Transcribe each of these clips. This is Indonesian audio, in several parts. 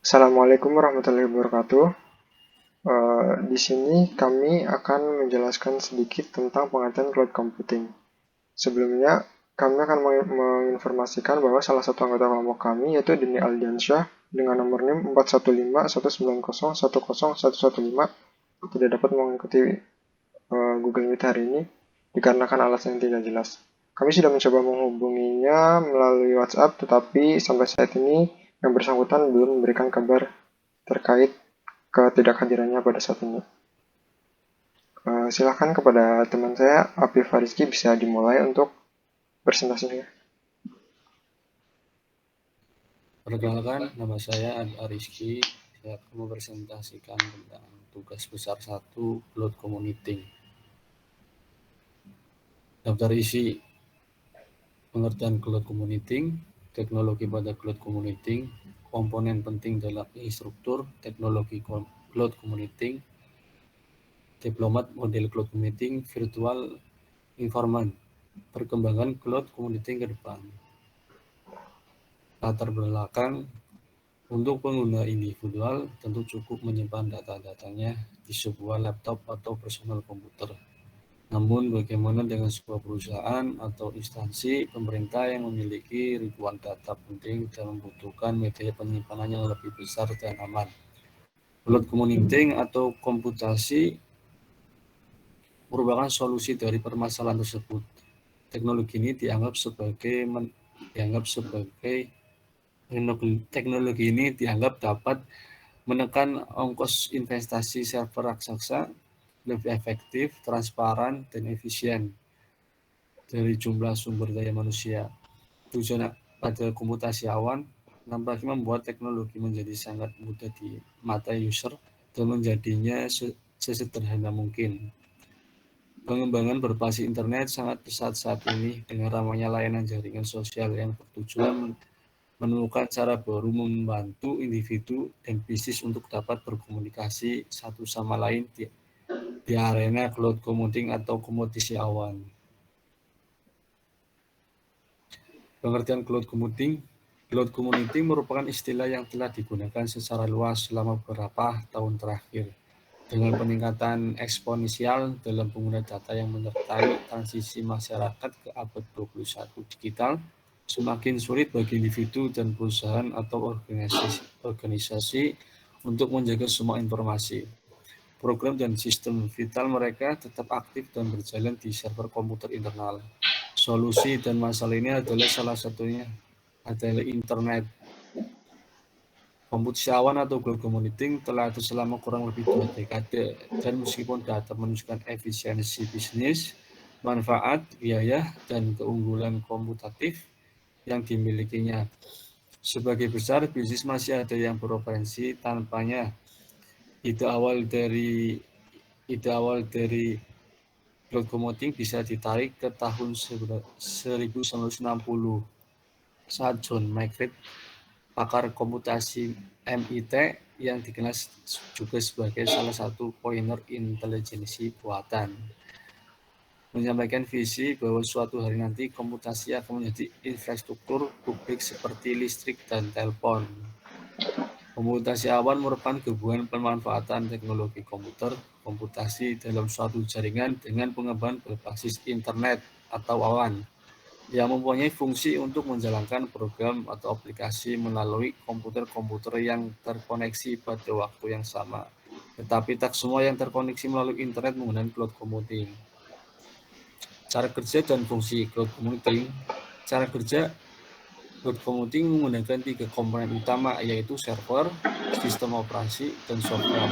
Assalamualaikum warahmatullahi wabarakatuh. Di sini kami akan menjelaskan sedikit tentang pengertian cloud computing. Sebelumnya, kami akan menginformasikan bahwa salah satu anggota kelompok kami yaitu Deni Aldiansyah dengan nomor NIM 41519010115 tidak dapat mengikuti Google Meet hari ini dikarenakan alasan yang tidak jelas. Kami sudah mencoba menghubunginya melalui WhatsApp, tetapi sampai saat ini yang bersangkutan belum memberikan kabar terkait ketidakhadirannya pada saat ini. Silakan kepada teman saya, Apif Farizki, bisa dimulai untuk presentasinya. Perkenalkan, nama saya Adi Rizky. Saya akan mempresentasikan tentang tugas besar 1 Cloud Computing. Daftar isi pengertian Cloud Computing, teknologi pada Cloud Computing, komponen penting dalam instruktur teknologi Cloud Computing, diplomat model Cloud Computing, virtual environment, perkembangan Cloud Computing ke depan. Latar belakang. Untuk pengguna individual, tentu cukup menyimpan data-datanya di sebuah laptop atau personal komputer. Namun, bagaimana dengan sebuah perusahaan atau instansi pemerintah yang memiliki ribuan data penting dan membutuhkan media penyimpanan yang lebih besar dan aman? Cloud computing atau komputasi merupakan solusi dari permasalahan tersebut. Teknologi ini Teknologi ini dianggap dapat menekan ongkos investasi server raksasa, lebih efektif, transparan, dan efisien dari jumlah sumber daya manusia. Tujuan pada komputasi awan nampaknya membuat teknologi menjadi sangat mudah di mata user dan menjadinya sesederhana mungkin. Pengembangan berbasis internet sangat pesat saat ini dengan ramainya layanan jaringan sosial yang bertujuan menemukan cara baru membantu individu dan bisnis untuk dapat berkomunikasi satu sama lain di arena cloud computing atau komputasi awan. Pengertian cloud computing. Cloud computing merupakan istilah yang telah digunakan secara luas selama beberapa tahun terakhir. Dengan peningkatan eksponensial dalam pengguna data yang menyertai transisi masyarakat ke abad 21 digital, semakin sulit bagi individu dan perusahaan atau organisasi untuk menjaga semua informasi. Program dan sistem vital mereka tetap aktif dan berjalan di server komputer internal. Solusi dan masalah ini adalah salah satunya adalah internet. Komputasi awan atau cloud computing telah ada selama kurang lebih 2 dekade, dan meskipun data menunjukkan efisiensi bisnis, manfaat, biaya, dan keunggulan komputatif yang dimilikinya, sebagai besar bisnis masih ada yang beroperasi tanpanya. Ide awal dari cloud computing bisa ditarik ke tahun 1960 saat John McRae, pakar komputasi MIT yang dikenal juga sebagai salah satu pioner intelijensi buatan, menyampaikan visi bahwa suatu hari nanti komputasi akan menjadi infrastruktur publik seperti listrik dan telepon. Komputasi awan merupakan gabungan pemanfaatan teknologi komputer, komputasi dalam suatu jaringan dengan pengembangan berbasis internet atau awan, yang mempunyai fungsi untuk menjalankan program atau aplikasi melalui komputer-komputer yang terkoneksi pada waktu yang sama. Tetapi tak semua yang terkoneksi melalui internet menggunakan cloud computing. Cara kerja dan fungsi cloud computing. Cara kerja cloud computing menggunakan 3 komponen utama, yaitu server, sistem operasi, dan software.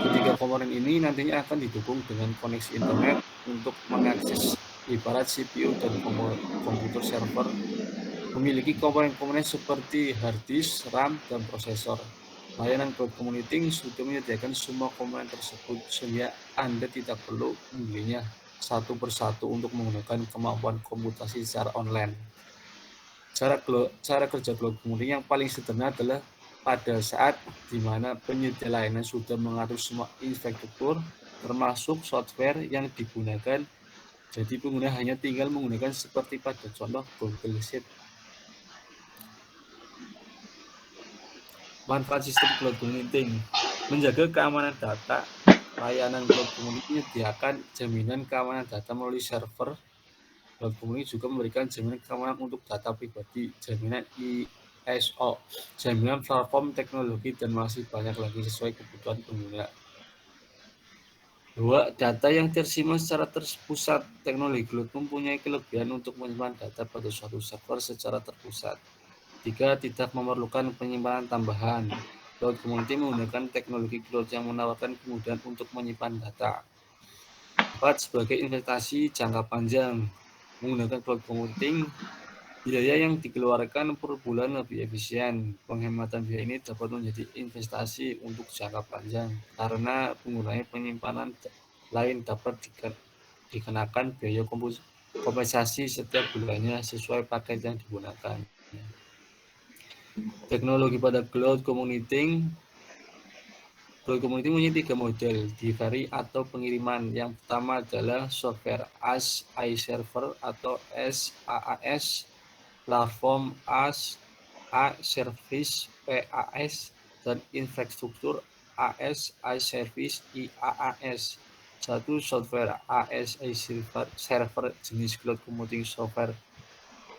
Ketiga komponen ini nantinya akan didukung dengan koneksi internet untuk mengakses. Ibarat CPU dan komputer server memiliki komponen-komponen seperti hard disk, RAM, dan prosesor. Layanan cloud computing sudah menyediakan semua komponen tersebut sehingga Anda tidak perlu membelinya satu persatu untuk menggunakan kemampuan komputasi secara online. Cara kerja cloud computing yang paling sederhana adalah pada saat di mana penyedia layanan sudah mengatur semua infrastruktur, termasuk software yang digunakan. Jadi pengguna hanya tinggal menggunakan seperti pada contoh Google Sheet. Manfaat sistem cloud computing: menjaga keamanan data. Layanan cloud computing menyediakan jaminan keamanan data melalui server. Cloud computing juga memberikan jaminan keamanan untuk data pribadi, jaminan ISO, jaminan platform teknologi, dan masih banyak lagi sesuai kebutuhan pengguna. 2. Data yang tersimpan secara terpusat. Teknologi cloud mempunyai kelebihan untuk menyimpan data pada suatu server secara terpusat. 3. Tidak memerlukan penyimpanan tambahan. Cloud computing menggunakan teknologi cloud yang menawarkan kemudahan untuk menyimpan data. 4. Sebagai investasi jangka panjang. Menggunakan cloud computing, biaya yang dikeluarkan per bulan lebih efisien. Penghematan biaya ini dapat menjadi investasi untuk jangka panjang karena penggunaan penyimpanan lain dapat dikenakan biaya kompensasi setiap bulannya sesuai paket yang digunakan. Teknologi pada cloud computing. Cloud computing punya 3 model, delivery atau pengiriman. Yang pertama adalah software as a server atau SaaS, platform as a service PaaS, dan infrastruktur as a service IaaS. Satu, software as a server jenis cloud computing software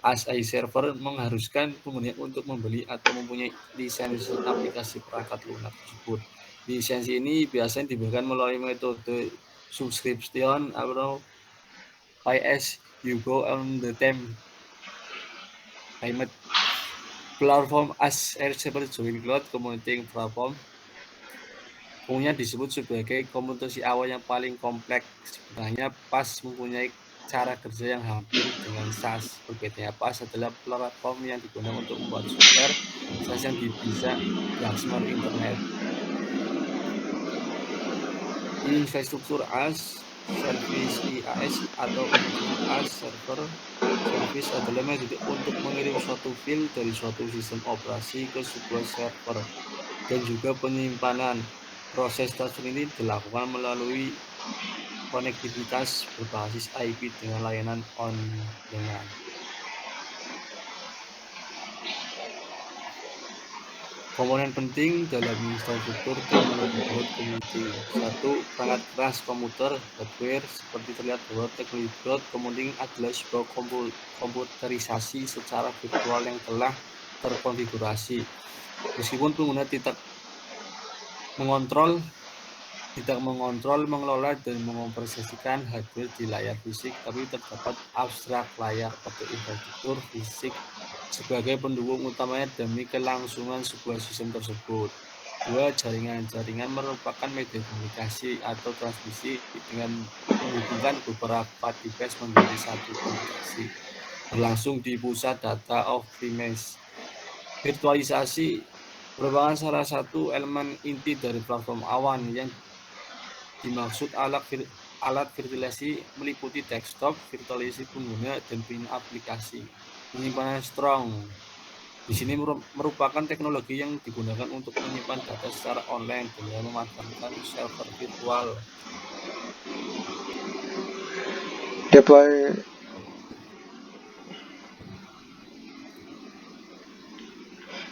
as a server mengharuskan pengguna untuk membeli atau mempunyai lisensi aplikasi perangkat lunak tersebut. Lisensi ini biasanya diberikan melalui metode subscription atau pay as you go on the time payment. Platform as a service join cloud computing platform umumnya disebut sebagai komputasi awal yang paling kompleks. Sebenarnya PaaS mempunyai cara kerja yang hampir dengan SaaS. Perbedaannya PaaS adalah platform yang digunakan untuk membuat software. SaaS yang bisa diakses melalui internet. Infrastruktur as service IaaS atau infrastruktur as server service adalah metode untuk mengirim suatu file dari suatu sistem operasi ke sebuah server dan juga penyimpanan. Proses transfer ini dilakukan melalui konektivitas berbasis IP dengan layanan on-demand. Komponen penting dalam infrastruktur teknologi cloud computing. 1. Perangkat keras komputer, hardware. Seperti terlihat bahwa teknologi cloud computing adalah sebuah komputerisasi secara virtual yang telah terkonfigurasi. Meskipun pengguna tidak mengontrol, mengelola, dan mengoperasikan hardware di layar fisik, tapi terdapat abstrak layar pada infrastruktur fisik sebagai pendukung utamanya demi kelangsungan sebuah sistem tersebut. 2. Jaringan. Jaringan merupakan media komunikasi atau transmisi dengan menghubungkan beberapa device menjadi satu komunikasi berlangsung di pusat data of premise. Virtualisasi merupakan salah satu elemen inti dari platform awan. Yang dimaksud alat virtualisasi meliputi desktop, virtualisasi pengguna, dan penyimpanan aplikasi. Penyimpanan strong di sini merupakan teknologi yang digunakan untuk menyimpan data secara online dengan memanfaatkan server virtual.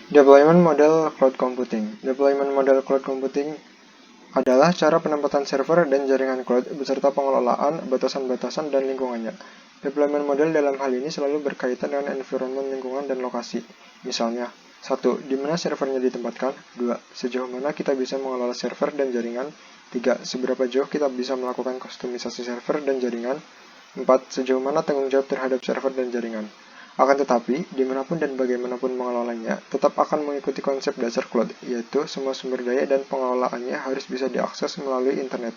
Deployment model cloud computing. Deployment model cloud computing adalah cara penempatan server dan jaringan cloud beserta pengelolaan, batasan-batasan, dan lingkungannya. Deployment model dalam hal ini selalu berkaitan dengan environment lingkungan dan lokasi. Misalnya, 1. Di mana servernya ditempatkan. 2. Sejauh mana kita bisa mengelola server dan jaringan. 3. Seberapa jauh kita bisa melakukan kustomisasi server dan jaringan. 4. Sejauh mana tanggung jawab terhadap server dan jaringan. Akan tetapi, dimanapun dan bagaimanapun mengelolanya, tetap akan mengikuti konsep dasar cloud, yaitu semua sumber daya dan pengelolaannya harus bisa diakses melalui internet,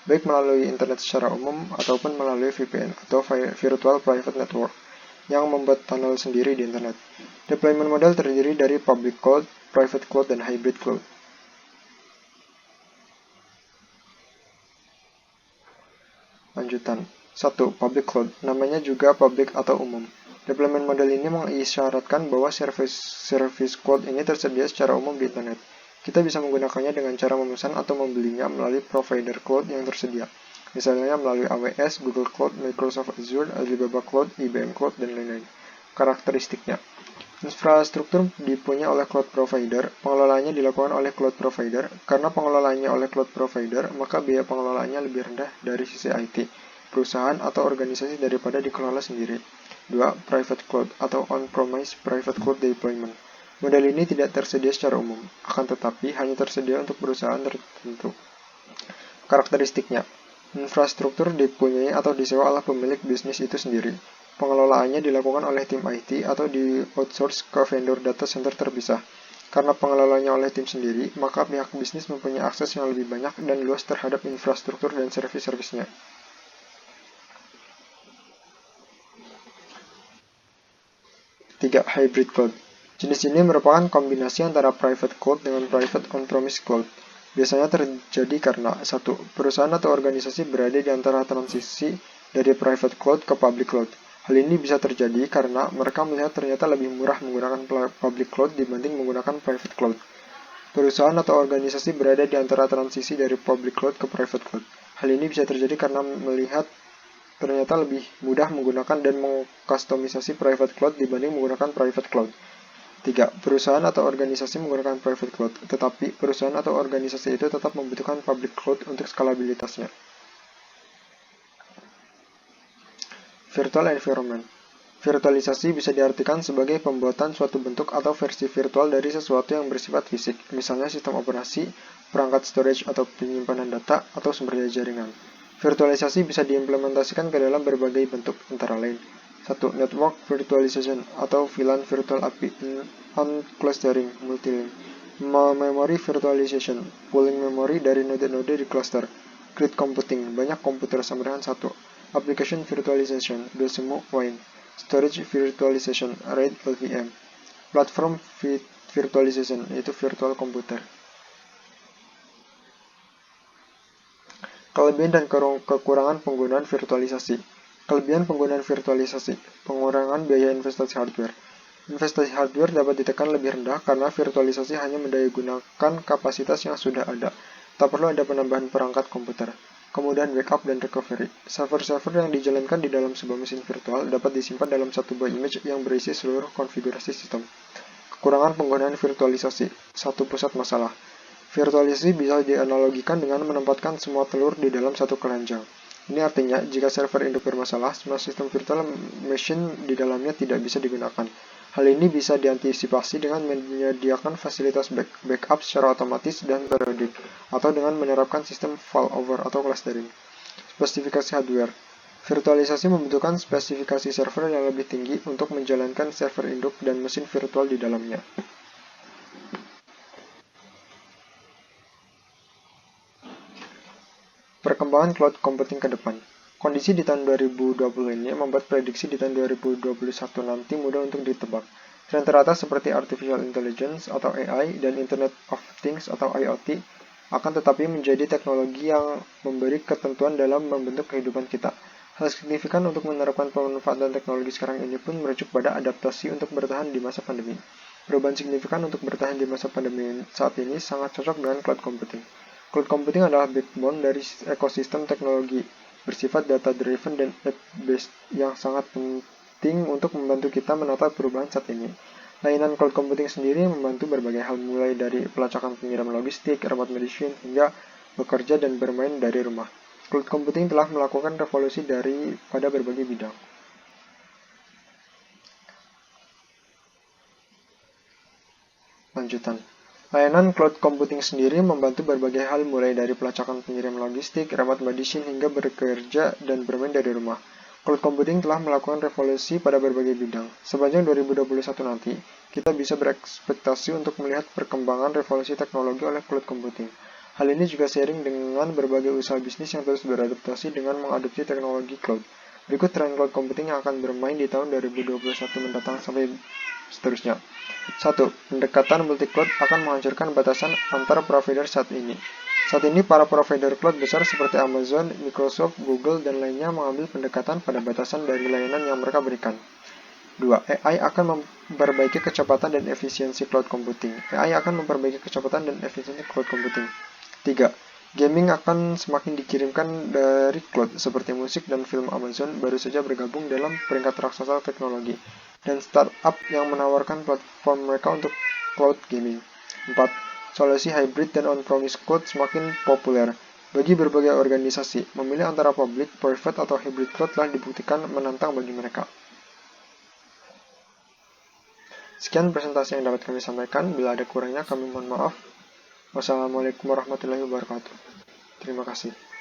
baik melalui internet secara umum ataupun melalui VPN atau Virtual Private Network, yang membuat tunnel sendiri di internet. Deployment model terdiri dari public cloud, private cloud, dan hybrid cloud. Lanjutan. 1. Public cloud, namanya juga public atau umum. Deployment model ini mengisyaratkan bahwa service cloud ini tersedia secara umum di internet. Kita bisa menggunakannya dengan cara memesan atau membelinya melalui provider cloud yang tersedia. Misalnya melalui AWS, Google Cloud, Microsoft Azure, Alibaba Cloud, IBM Cloud, dan lain-lain. Karakteristiknya. Infrastruktur dipunyai oleh cloud provider, pengelolaannya dilakukan oleh cloud provider. Karena pengelolaannya oleh cloud provider, maka biaya pengelolaannya lebih rendah dari sisi IT, perusahaan atau organisasi daripada dikelola sendiri. 2. Private cloud atau on-premise private cloud deployment. Model ini tidak tersedia secara umum, akan tetapi hanya tersedia untuk perusahaan tertentu. Karakteristiknya, infrastruktur dipunyai atau disewa oleh pemilik bisnis itu sendiri. Pengelolaannya dilakukan oleh tim IT atau di-outsource ke vendor data center terpisah. Karena pengelolanya oleh tim sendiri, maka pihak bisnis mempunyai akses yang lebih banyak dan luas terhadap infrastruktur dan servis-servisnya. Tiga, hybrid cloud. Jenis ini merupakan kombinasi antara private cloud dengan private on-premise cloud. Biasanya terjadi karena 1. Perusahaan atau organisasi berada di antara transisi dari private cloud ke public cloud. Hal ini bisa terjadi karena mereka melihat ternyata lebih murah menggunakan public cloud dibanding menggunakan private cloud. Perusahaan atau organisasi berada di antara transisi dari public cloud ke private cloud. Hal ini bisa terjadi karena melihat ternyata lebih mudah menggunakan dan mengkustomisasi private cloud dibanding menggunakan private cloud. 3. Perusahaan atau organisasi menggunakan private cloud, tetapi perusahaan atau organisasi itu tetap membutuhkan public cloud untuk skalabilitasnya. Virtual environment. Virtualisasi bisa diartikan sebagai pembuatan suatu bentuk atau versi virtual dari sesuatu yang bersifat fisik, misalnya sistem operasi, perangkat storage atau penyimpanan data, atau sumber daya jaringan. Virtualisasi bisa diimplementasikan ke dalam berbagai bentuk, antara lain 1. Network virtualization atau VLAN virtual API unclustering multilink. Memory virtualization, pooling memori dari node-node di cluster. Grid computing, banyak komputer sama dengan satu. Application virtualization, Dosemo Wine. Storage virtualization, RAID LVM. Platform virtualization, yaitu virtual computer. Kelebihan dan kekurangan penggunaan virtualisasi. Kelebihan penggunaan virtualisasi, pengurangan biaya investasi hardware. Investasi hardware dapat ditekan lebih rendah karena virtualisasi hanya mendayagunakan kapasitas yang sudah ada. Tak perlu ada penambahan perangkat komputer. Kemudahan backup dan recovery. Server-server yang dijalankan di dalam sebuah mesin virtual dapat disimpan dalam satu buah image yang berisi seluruh konfigurasi sistem. Kekurangan penggunaan virtualisasi. Satu pusat masalah. Virtualisasi bisa dianalogikan dengan menempatkan semua telur di dalam satu keranjang. Ini artinya, jika server induk bermasalah, semua sistem virtual machine di dalamnya tidak bisa digunakan. Hal ini bisa diantisipasi dengan menyediakan fasilitas backup secara otomatis dan periodik, atau dengan menerapkan sistem failover atau clustering. Spesifikasi hardware. Virtualisasi membutuhkan spesifikasi server yang lebih tinggi untuk menjalankan server induk dan mesin virtual di dalamnya. Perkembangan cloud computing ke depan. Kondisi di tahun 2020 ini membuat prediksi di tahun 2021 nanti mudah untuk ditebak. Tren teratas seperti Artificial Intelligence atau AI dan Internet of Things atau IoT akan tetapi menjadi teknologi yang memberi ketentuan dalam membentuk kehidupan kita. Hal signifikan untuk menerapkan pemanfaatan teknologi sekarang ini pun merujuk pada adaptasi untuk bertahan di masa pandemi. Perubahan signifikan untuk bertahan di masa pandemi saat ini sangat cocok dengan cloud computing. Cloud computing adalah backbone dari ekosistem teknologi bersifat data-driven dan app-based yang sangat penting untuk membantu kita menata perubahan saat ini. Layanan cloud computing sendiri membantu berbagai hal mulai dari pelacakan pengirim logistik, remote medicine, hingga bekerja dan bermain dari rumah. Cloud computing telah melakukan revolusi pada berbagai bidang. Lanjutan. Layanan cloud computing sendiri membantu berbagai hal mulai dari pelacakan pengirim logistik, remote medicine, hingga bekerja dan bermain dari rumah. Cloud computing telah melakukan revolusi pada berbagai bidang. Sepanjang 2021 nanti, kita bisa berekspektasi untuk melihat perkembangan revolusi teknologi oleh cloud computing. Hal ini juga seiring dengan berbagai usaha bisnis yang terus beradaptasi dengan mengadopsi teknologi cloud. Berikut tren cloud computing yang akan bermain di tahun 2021 mendatang sampai seterusnya. 1. Pendekatan multi-cloud akan menghancurkan batasan antar provider saat ini. Saat ini, para provider cloud besar seperti Amazon, Microsoft, Google, dan lainnya mengambil pendekatan pada batasan dari layanan yang mereka berikan. 2. AI akan memperbaiki kecepatan dan efisiensi cloud computing. AI akan memperbaiki kecepatan dan efisiensi cloud computing. 3. Gaming akan semakin dikirimkan dari cloud, seperti musik dan film Amazon baru saja bergabung dalam peringkat raksasa teknologi. dan startup yang menawarkan platform mereka untuk cloud gaming. 4. Solusi hybrid dan on-premise cloud semakin populer. Bagi berbagai organisasi, memilih antara public, private, atau hybrid cloud telah dibuktikan menantang bagi mereka. Sekian presentasi yang dapat kami sampaikan. Bila ada kurangnya, kami mohon maaf. Wassalamualaikum warahmatullahi wabarakatuh. Terima kasih.